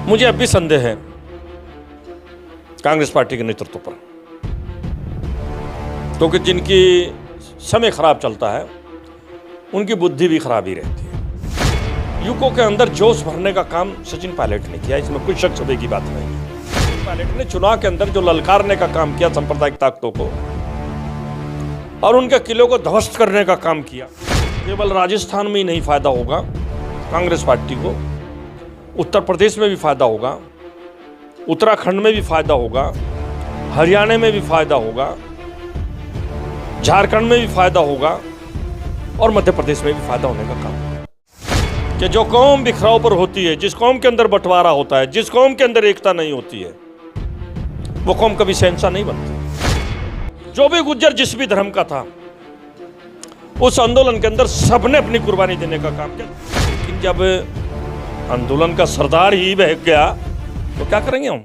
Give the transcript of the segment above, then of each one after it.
मुझे अब भी संदेह है कांग्रेस पार्टी के नेतृत्व पर, क्योंकि जिनकी समय खराब चलता है उनकी बुद्धि भी खराब ही रहती है। युवकों के अंदर जोश भरने का काम सचिन पायलट ने किया, इसमें कुछ शक शुबे की बात नहीं है। सचिन पायलट ने चुनाव के अंदर जो ललकारने का काम किया सांप्रदायिक ताकतों को और उनके किलों को ध्वस्त करने का काम किया, केवल राजस्थान में ही नहीं फायदा होगा कांग्रेस पार्टी को, उत्तर प्रदेश में भी फायदा होगा, उत्तराखंड में भी फायदा होगा, हरियाणा में भी फायदा होगा, झारखंड में भी फायदा होगा और मध्य प्रदेश में भी फायदा होने का काम। कि जो कौम बिखराव पर होती है, जिस कौम के अंदर बंटवारा होता है, जिस कौम के अंदर एकता नहीं होती है, वो कौम कभी शहंशाह नहीं बनती। जो भी गुज्जर जिस भी धर्म का था, उस आंदोलन के अंदर सबने अपनी कुर्बानी देने का काम किया। लेकिन जब आंदोलन का सरदार ही बहक गया तो क्या करेंगे हम?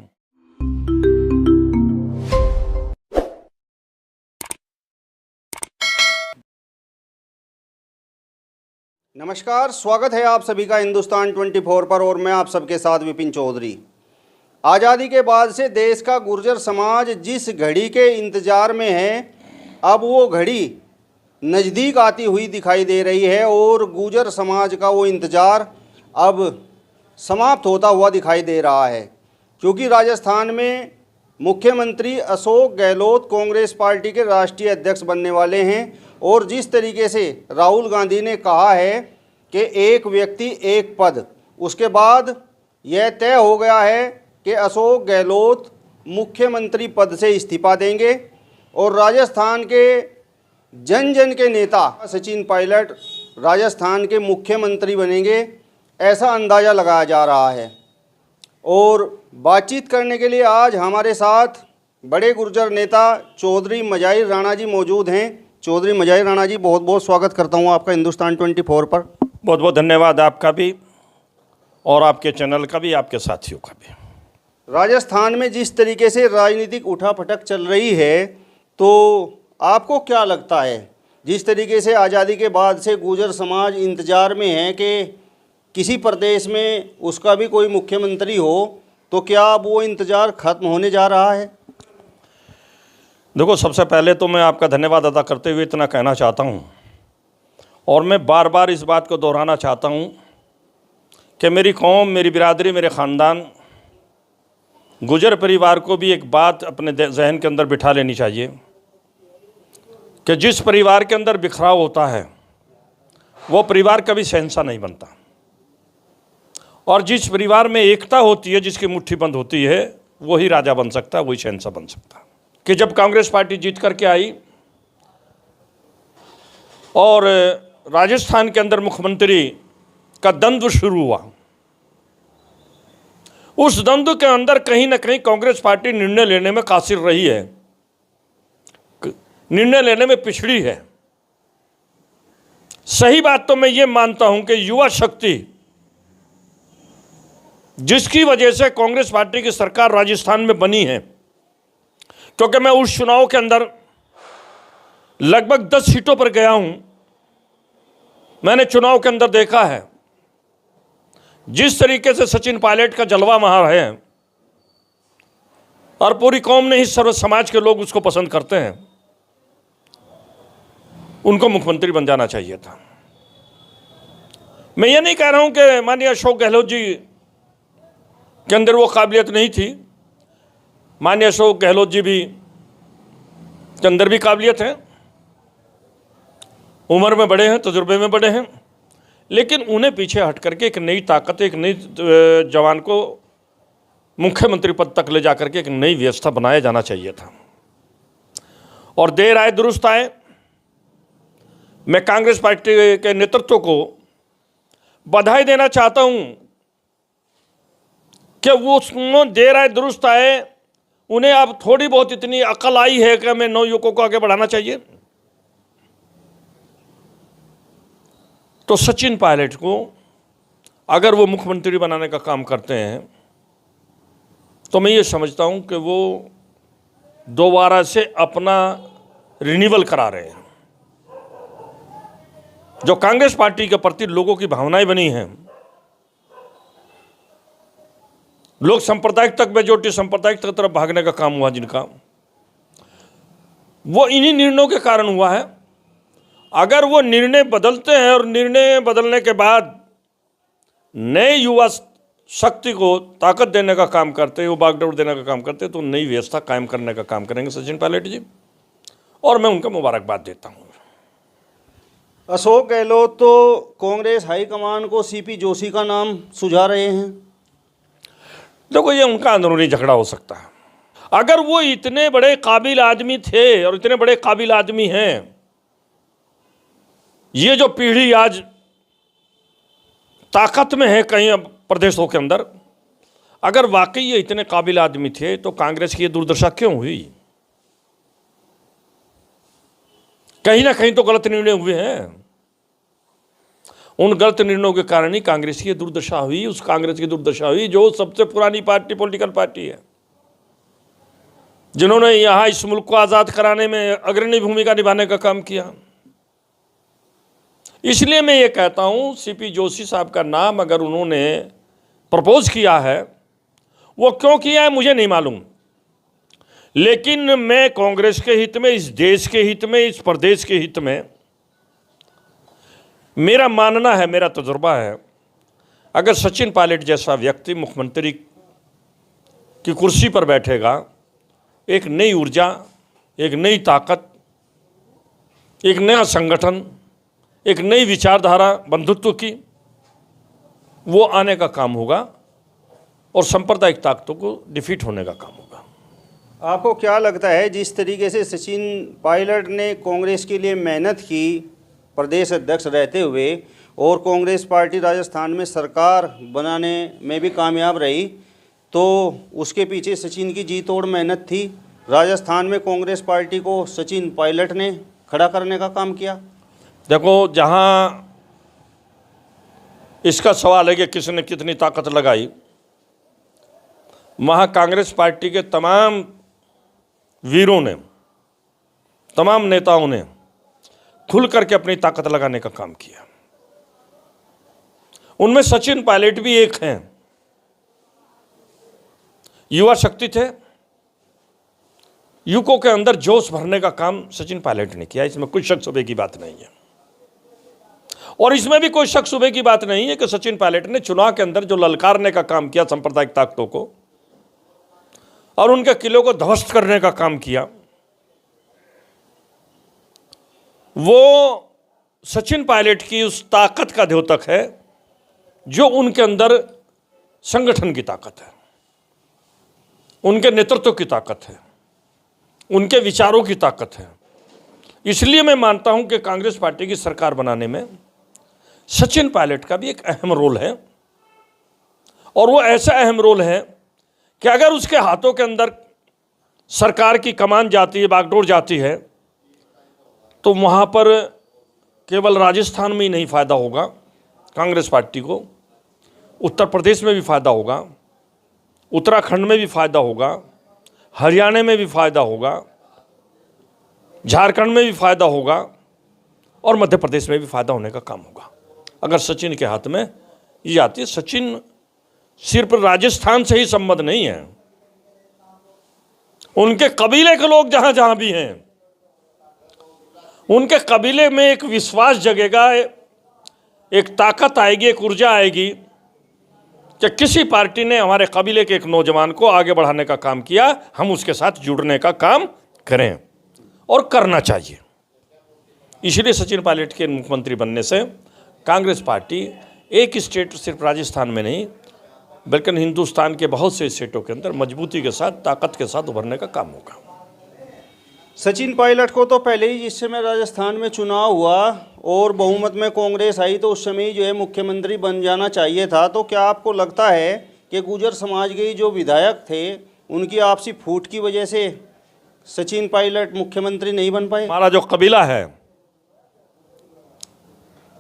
नमस्कार, स्वागत है आप सभी का हिंदुस्तान 24 पर और मैं आप सबके साथ विपिन चौधरी। आज़ादी के बाद से देश का गुर्जर समाज जिस घड़ी के इंतज़ार में है, अब वो घड़ी नज़दीक आती हुई दिखाई दे रही है और गुर्जर समाज का वो इंतज़ार अब समाप्त होता हुआ दिखाई दे रहा है, क्योंकि राजस्थान में मुख्यमंत्री अशोक गहलोत कांग्रेस पार्टी के राष्ट्रीय अध्यक्ष बनने वाले हैं और जिस तरीके से राहुल गांधी ने कहा है कि एक व्यक्ति एक पद, उसके बाद यह तय हो गया है कि अशोक गहलोत मुख्यमंत्री पद से इस्तीफा देंगे और राजस्थान के जन जन के नेता सचिन पायलट राजस्थान के मुख्यमंत्री बनेंगे, ऐसा अंदाज़ा लगाया जा रहा है। और बातचीत करने के लिए आज हमारे साथ बड़े गुर्जर नेता चौधरी मजाहिर राणा जी मौजूद हैं। चौधरी मजाहिर राणा जी, बहुत बहुत स्वागत करता हूं आपका हिंदुस्तान 24 पर। बहुत बहुत धन्यवाद आपका भी और आपके चैनल का भी, आपके साथियों का भी। राजस्थान में जिस तरीके से राजनीतिक उठापटक चल रही है, तो आपको क्या लगता है, जिस तरीके से आज़ादी के बाद से गुर्जर समाज इंतज़ार में है कि किसी प्रदेश में उसका भी कोई मुख्यमंत्री हो, तो क्या अब वो इंतज़ार खत्म होने जा रहा है? देखो, सबसे पहले तो मैं आपका धन्यवाद अदा करते हुए इतना कहना चाहता हूँ और मैं बार बार इस बात को दोहराना चाहता हूँ कि मेरी कौम, मेरी बिरादरी, मेरे ख़ानदान, गुजर परिवार को भी एक बात अपने जहन के अंदर बिठा लेनी चाहिए कि जिस परिवार के अंदर बिखराव होता है वो परिवार कभी शहंशाह नहीं बनता, और जिस परिवार में एकता होती है, जिसकी मुट्ठी बंद होती है, वही राजा बन सकता है, वही शहंशाह बन सकता है। कि जब कांग्रेस पार्टी जीत करके आई और राजस्थान के अंदर मुख्यमंत्री का द्वंद्व शुरू हुआ, उस द्वंद्व के अंदर कहीं ना कहीं कांग्रेस पार्टी निर्णय लेने में कासिर रही है, निर्णय लेने में पिछड़ी है। सही बात तो मैं ये मानता हूं कि युवा शक्ति जिसकी वजह से कांग्रेस पार्टी की सरकार राजस्थान में बनी है, क्योंकि मैं उस चुनाव के अंदर लगभग 10 सीटों पर गया हूं, मैंने चुनाव के अंदर देखा है जिस तरीके से सचिन पायलट का जलवा वहां है और पूरी कौम ने ही, सर्व समाज के लोग उसको पसंद करते हैं, उनको मुख्यमंत्री बन जाना चाहिए था। मैं ये नहीं कह रहा हूं कि माननीय अशोक गहलोत जी के अंदर वो काबिलियत नहीं थी, माननीय अशोक गहलोत जी भी के अंदर भी काबिलियत है, उम्र में बड़े हैं, तजुर्बे में बड़े हैं, लेकिन उन्हें पीछे हट करके एक नई ताकत, एक नई जवान को मुख्यमंत्री पद तक ले जाकर के एक नई व्यवस्था बनाया जाना चाहिए था। और देर आए दुरुस्त आए। मैं कांग्रेस पार्टी के नेतृत्व को बधाई देना चाहता हूं कि वो देर आए दुरुस्त आए, उन्हें अब थोड़ी बहुत इतनी अकल आई है कि हमें नवयुवकों को आगे बढ़ाना चाहिए। तो सचिन पायलट को अगर वो मुख्यमंत्री बनाने का काम करते हैं तो मैं ये समझता हूं कि वो दोबारा से अपना रिन्यूअल करा रहे हैं। जो कांग्रेस पार्टी के प्रति लोगों की भावनाएं बनी हैं, लोग सांप्रदायिक तक मेजोरिटी सांप्रदायिक की तरफ भागने का काम हुआ जिनका, वो इन्हीं निर्णयों के कारण हुआ है। अगर वो निर्णय बदलते हैं और निर्णय बदलने के बाद नए युवा शक्ति को ताकत देने का काम करते, वो बागडोर देने का काम करते, तो नई व्यवस्था कायम करने का काम करेंगे सचिन पायलट जी, और मैं उनका मुबारकबाद देता हूँ। अशोक गहलोत तो कांग्रेस हाईकमान को सीपी जोशी का नाम सुझा रहे हैं। देखो, ये उनका अंदरूनी झगड़ा हो सकता है। अगर वो इतने बड़े काबिल आदमी थे और इतने बड़े काबिल आदमी हैं, ये जो पीढ़ी आज ताकत में है कई प्रदेशों के अंदर, अगर वाकई ये इतने काबिल आदमी थे तो कांग्रेस की ये दुर्दशा क्यों हुई? कहीं ना कहीं तो गलत निर्णय हुए हैं। उन गलत निर्णयों के कारण ही कांग्रेस की दुर्दशा हुई। उस कांग्रेस की दुर्दशा हुई जो सबसे पुरानी पार्टी, पॉलिटिकल पार्टी है, जिन्होंने यहां इस मुल्क को आज़ाद कराने में अग्रणी भूमिका निभाने का काम किया। इसलिए मैं ये कहता हूं, सीपी जोशी साहब का नाम अगर उन्होंने प्रपोज किया है, वो क्यों किया है मुझे नहीं मालूम, लेकिन मैं कांग्रेस के हित में, इस देश के हित में, इस प्रदेश के हित में, मेरा मानना है, मेरा तजुर्बा है, अगर सचिन पायलट जैसा व्यक्ति मुख्यमंत्री की कुर्सी पर बैठेगा, एक नई ऊर्जा, एक नई ताकत, एक नया संगठन, एक नई विचारधारा बंधुत्व की, वो आने का काम होगा और सांप्रदायिक ताकतों को डिफीट होने का काम होगा। आपको क्या लगता है, जिस तरीके से सचिन पायलट ने कांग्रेस के लिए मेहनत की प्रदेश अध्यक्ष रहते हुए, और कांग्रेस पार्टी राजस्थान में सरकार बनाने में भी कामयाब रही, तो उसके पीछे सचिन की जी तोड़ मेहनत थी? राजस्थान में कांग्रेस पार्टी को सचिन पायलट ने खड़ा करने का काम किया। देखो, जहां इसका सवाल है कि किसने कितनी ताकत लगाई, वहां कांग्रेस पार्टी के तमाम वीरों ने, तमाम नेताओं ने खुल करके अपनी ताकत लगाने का काम किया। उनमें सचिन पायलट भी एक हैं। युवा शक्ति थे, युवकों के अंदर जोश भरने का काम सचिन पायलट ने किया। इसमें कोई शक शुबे की बात नहीं है, और इसमें भी कोई शक शुबे की बात नहीं है कि सचिन पायलट ने चुनाव के अंदर जो ललकारने का काम किया सांप्रदायिक ताकतों को और उनके किलों को ध्वस्त करने का काम किया, वो सचिन पायलट की उस ताकत का द्योतक है जो उनके अंदर संगठन की ताकत है, उनके नेतृत्व की ताकत है, उनके विचारों की ताकत है। इसलिए मैं मानता हूं कि कांग्रेस पार्टी की सरकार बनाने में सचिन पायलट का भी एक अहम रोल है, और वो ऐसा अहम रोल है कि अगर उसके हाथों के अंदर सरकार की कमान जाती है, बागडोर जाती है, तो वहाँ पर केवल राजस्थान में ही नहीं फ़ायदा होगा कांग्रेस पार्टी को, उत्तर प्रदेश में भी फ़ायदा होगा, उत्तराखंड में भी फ़ायदा होगा, हरियाणा में भी फ़ायदा होगा, झारखंड में भी फ़ायदा होगा, और मध्य प्रदेश में भी फ़ायदा होने का काम होगा अगर सचिन के हाथ में ये आती है। सचिन सिर्फ राजस्थान से ही संबंध नहीं है, उनके कबीले के लोग जहाँ जहाँ भी हैं, उनके कबीले में एक विश्वास जगेगा, एक ताकत आएगी, एक ऊर्जा आएगी कि किसी पार्टी ने हमारे कबीले के एक नौजवान को आगे बढ़ाने का काम किया, हम उसके साथ जुड़ने का काम करें, और करना चाहिए। इसलिए सचिन पायलट के मुख्यमंत्री बनने से कांग्रेस पार्टी एक स्टेट सिर्फ राजस्थान में नहीं बल्कि हिंदुस्तान के बहुत से स्टेटों के अंदर मजबूती के साथ, ताकत के साथ उभरने का काम होगा। सचिन पायलट को तो पहले ही, जिस समय राजस्थान में चुनाव हुआ और बहुमत में कांग्रेस आई, तो उस समय जो है मुख्यमंत्री बन जाना चाहिए था। तो क्या आपको लगता है कि गुर्जर समाज के जो विधायक थे, उनकी आपसी फूट की वजह से सचिन पायलट मुख्यमंत्री नहीं बन पाए? हमारा जो कबीला है,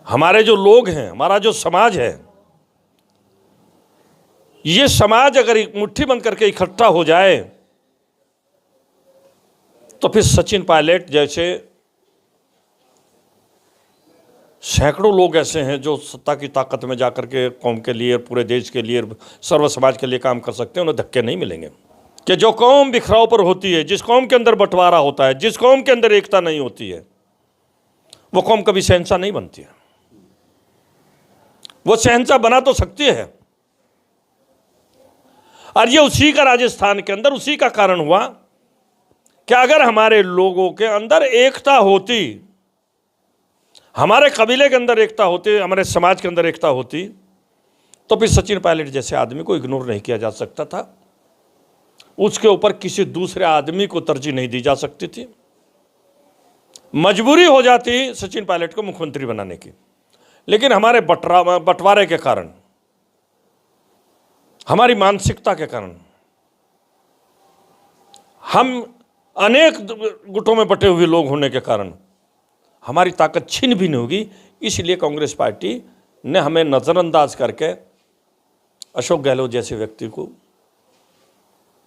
हमारे जो लोग हैं, हमारा जो समाज है, ये समाज अगर मुट्ठी बंद करके इकट्ठा हो जाए तो फिर सचिन पायलट जैसे सैकड़ों लोग ऐसे हैं जो सत्ता की ताकत में जाकर के कौम के लिए, पूरे देश के लिए, सर्व समाज के लिए काम कर सकते हैं। उन्हें धक्के नहीं मिलेंगे। कि जो कौम बिखराव पर होती है, जिस कौम के अंदर बंटवारा होता है, जिस कौम के अंदर एकता नहीं होती है, वो कौम कभी शहंशाह नहीं बनती है। वो शहंशाह बना तो सकती है, और ये उसी का राजस्थान के अंदर उसी का कारण हुआ कि अगर हमारे लोगों के अंदर एकता होती, हमारे कबीले के अंदर एकता होती, हमारे समाज के अंदर एकता होती, तो फिर सचिन पायलट जैसे आदमी को इग्नोर नहीं किया जा सकता था। उसके ऊपर किसी दूसरे आदमी को तरजीह नहीं दी जा सकती थी। मजबूरी हो जाती सचिन पायलट को मुख्यमंत्री बनाने की, लेकिन हमारे बंटवारे के कारण, हमारी मानसिकता के कारण, हम अनेक गुटों में बटे हुए लोग होने के कारण हमारी ताकत छीन भी नहीं होगी। इसलिए कांग्रेस पार्टी ने हमें नज़रअंदाज करके अशोक गहलोत जैसे व्यक्ति को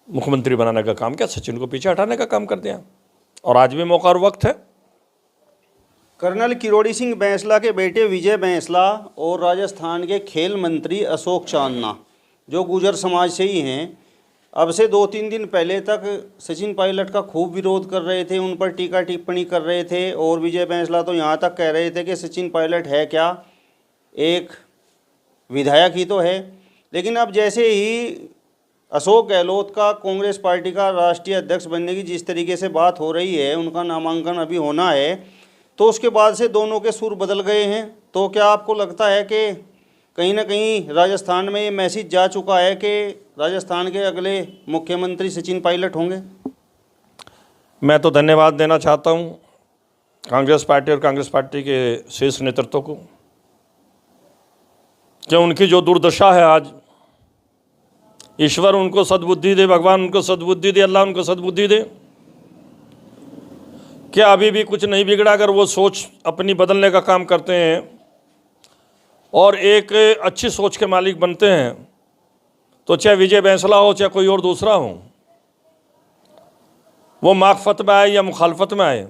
मुख्यमंत्री बनाने का काम किया, सचिन को पीछे हटाने का काम कर दिया। और आज भी मौका और वक्त है। कर्नल किरोड़ी सिंह बैंसला के बेटे विजय बैंसला और राजस्थान के खेल मंत्री अशोक चांदना, जो गुर्जर समाज से ही हैं, अब से 2-3 दिन पहले तक सचिन पायलट का खूब विरोध कर रहे थे, उन पर टीका टिप्पणी कर रहे थे। और विजय बैंसला तो यहाँ तक कह रहे थे कि सचिन पायलट है क्या, एक विधायक ही तो है। लेकिन अब जैसे ही अशोक गहलोत का कांग्रेस पार्टी का राष्ट्रीय अध्यक्ष बनने की जिस तरीके से बात हो रही है, उनका नामांकन अभी होना है, तो उसके बाद से दोनों के सुर बदल गए हैं। तो क्या आपको लगता है कि कहीं ना कहीं राजस्थान में ये मैसेज जा चुका है कि राजस्थान के अगले मुख्यमंत्री सचिन पायलट होंगे? मैं तो धन्यवाद देना चाहता हूँ कांग्रेस पार्टी और कांग्रेस पार्टी के शीर्ष नेतृत्व को, कि उनकी जो दुर्दशा है आज, ईश्वर उनको सद्बुद्धि दे, भगवान उनको सद्बुद्धि दे, अल्लाह उनको सद्बुद्धि दे। क्या अभी भी कुछ नहीं बिगड़ा? अगर वो सोच अपनी बदलने का काम करते हैं और एक अच्छी सोच के मालिक बनते हैं, तो चाहे विजय बैंसला हो, चाहे कोई और दूसरा हो, वो माकफत में आए या मुखालफत में आए,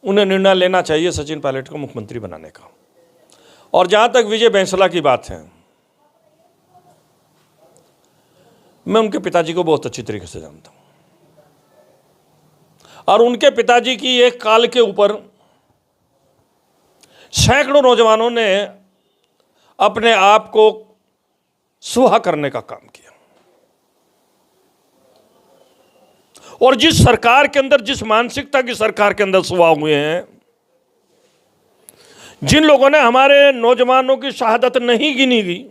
उन्हें निर्णय लेना चाहिए सचिन पायलट को मुख्यमंत्री बनाने का। और जहाँ तक विजय बैंसला की बात है, मैं उनके पिताजी को बहुत अच्छी तरीके से जानता हूँ, और उनके पिताजी की एक काल के ऊपर सैकड़ों नौजवानों ने अपने आप को सुहा करने का काम किया। और जिस सरकार के अंदर, जिस मानसिकता की सरकार के अंदर सुहा हुए हैं, जिन लोगों ने हमारे नौजवानों की शहादत नहीं गिनी गई,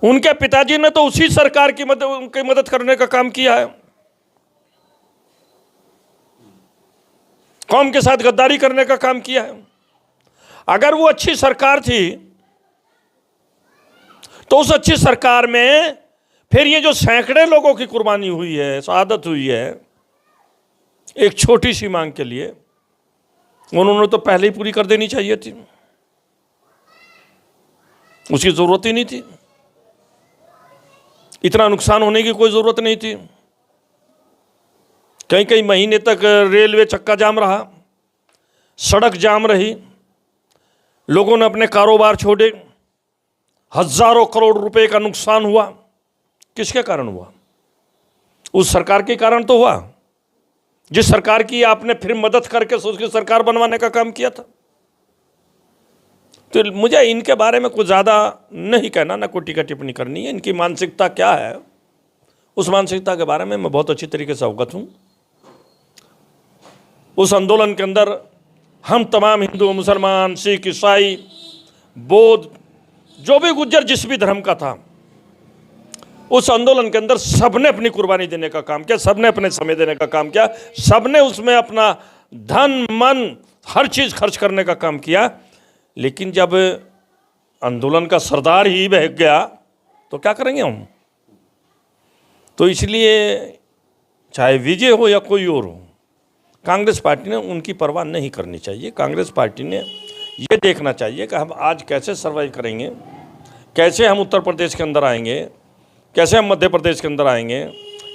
उनके पिताजी ने तो उसी सरकार की उनकी मदद करने का काम किया है। कौम के साथ गद्दारी करने का काम किया है। अगर वो अच्छी सरकार थी, तो उस अच्छी सरकार में फिर ये जो सैकड़े लोगों की कुर्बानी हुई है, शहादत हुई है एक छोटी सी मांग के लिए, उन्होंने तो पहले ही पूरी कर देनी चाहिए थी। उसकी जरूरत ही नहीं थी, इतना नुकसान होने की कोई ज़रूरत नहीं थी। कई कई महीने तक रेलवे चक्का जाम रहा, सड़क जाम रही, लोगों ने अपने कारोबार छोड़े, हजारों करोड़ रुपए का नुकसान हुआ। किसके कारण हुआ? उस सरकार के कारण तो हुआ, जिस सरकार की आपने फिर मदद करके उसकी सरकार बनवाने का काम किया था। तो मुझे इनके बारे में कुछ ज़्यादा नहीं कहना, ना कोई टीका टिप्पणी करनी है। इनकी मानसिकता क्या है, उस मानसिकता के बारे में मैं बहुत अच्छी तरीके से अवगत हूँ। उस आंदोलन के अंदर हम तमाम हिंदू, मुसलमान, सिख, ईसाई, बौद्ध, जो भी गुज्जर जिस भी धर्म का था, उस आंदोलन के अंदर सबने अपनी कुर्बानी देने का काम किया, सबने अपने समय देने का काम किया, सबने उसमें अपना धन, मन, हर चीज़ खर्च करने का काम किया। लेकिन जब आंदोलन का सरदार ही बह गया तो क्या करेंगे हम? तो इसलिए चाहे विजय हो या कोई और हो, कांग्रेस पार्टी ने उनकी परवाह नहीं करनी चाहिए। कांग्रेस पार्टी ने ये देखना चाहिए कि हम आज कैसे सर्वाइव करेंगे, कैसे हम उत्तर प्रदेश के अंदर आएंगे, कैसे हम मध्य प्रदेश के अंदर आएंगे,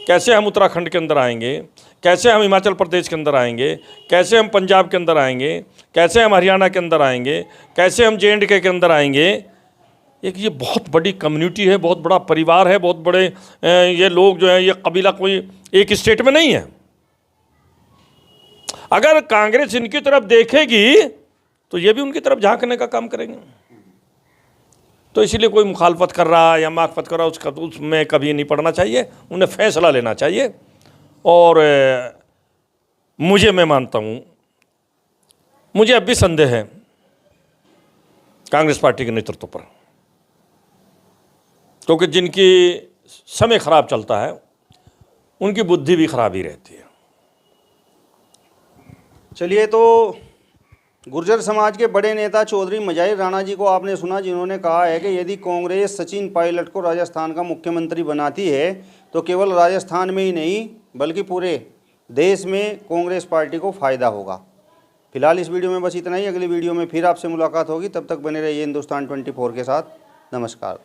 कैसे हम उत्तराखंड के अंदर आएंगे, कैसे हम हिमाचल प्रदेश के अंदर आएंगे, कैसे हम पंजाब के अंदर आएंगे, कैसे हम हरियाणा के अंदर आएंगे, कैसे हम J&K के अंदर आएंगे। एक ये बहुत बड़ी कम्युनिटी है, बहुत बड़ा परिवार है, बहुत बड़े ये लोग जो है, ये कबीला कोई एक स्टेट में नहीं है। अगर कांग्रेस इनकी तरफ देखेगी तो ये भी उनकी तरफ झांकने का काम करेंगे। तो इसीलिए कोई मुखालफत कर रहा है या माकफत कर रहा है उसमें कभी नहीं पड़ना चाहिए, उन्हें फैसला लेना चाहिए। और मैं मानता हूँ, मुझे अब भी संदेह है कांग्रेस पार्टी के नेतृत्व पर, क्योंकि जिनकी समय खराब चलता है उनकी बुद्धि भी खराब ही रहती है। चलिए, तो गुर्जर समाज के बड़े नेता चौधरी मजाहिर राणा जी को आपने सुना, जिन्होंने कहा है कि यदि कांग्रेस सचिन पायलट को राजस्थान का मुख्यमंत्री बनाती है तो केवल राजस्थान में ही नहीं बल्कि पूरे देश में कांग्रेस पार्टी को फ़ायदा होगा। फिलहाल इस वीडियो में बस इतना ही। अगली वीडियो में फिर आपसे मुलाकात होगी, तब तक बने रहिए हिंदुस्तान 24 के साथ। नमस्कार।